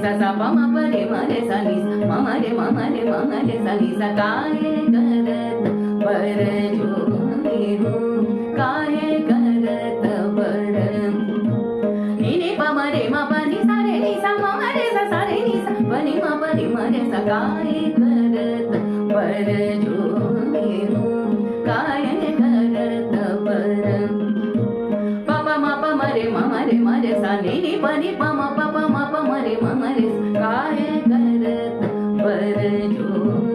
सा सा प म प रे म रे सा नि सा म रे म रे सा नि सा काहे करत बर जोरू काहे करत बर नि नि प म रे म प नि सा रे नि सा म रे सा रे नि सा प नि म प रे म रे सा काहे करत बर जोरू काहे करत बर प प म प म रे सा नि नि प नि प म प म प म रे काहे करत बर जो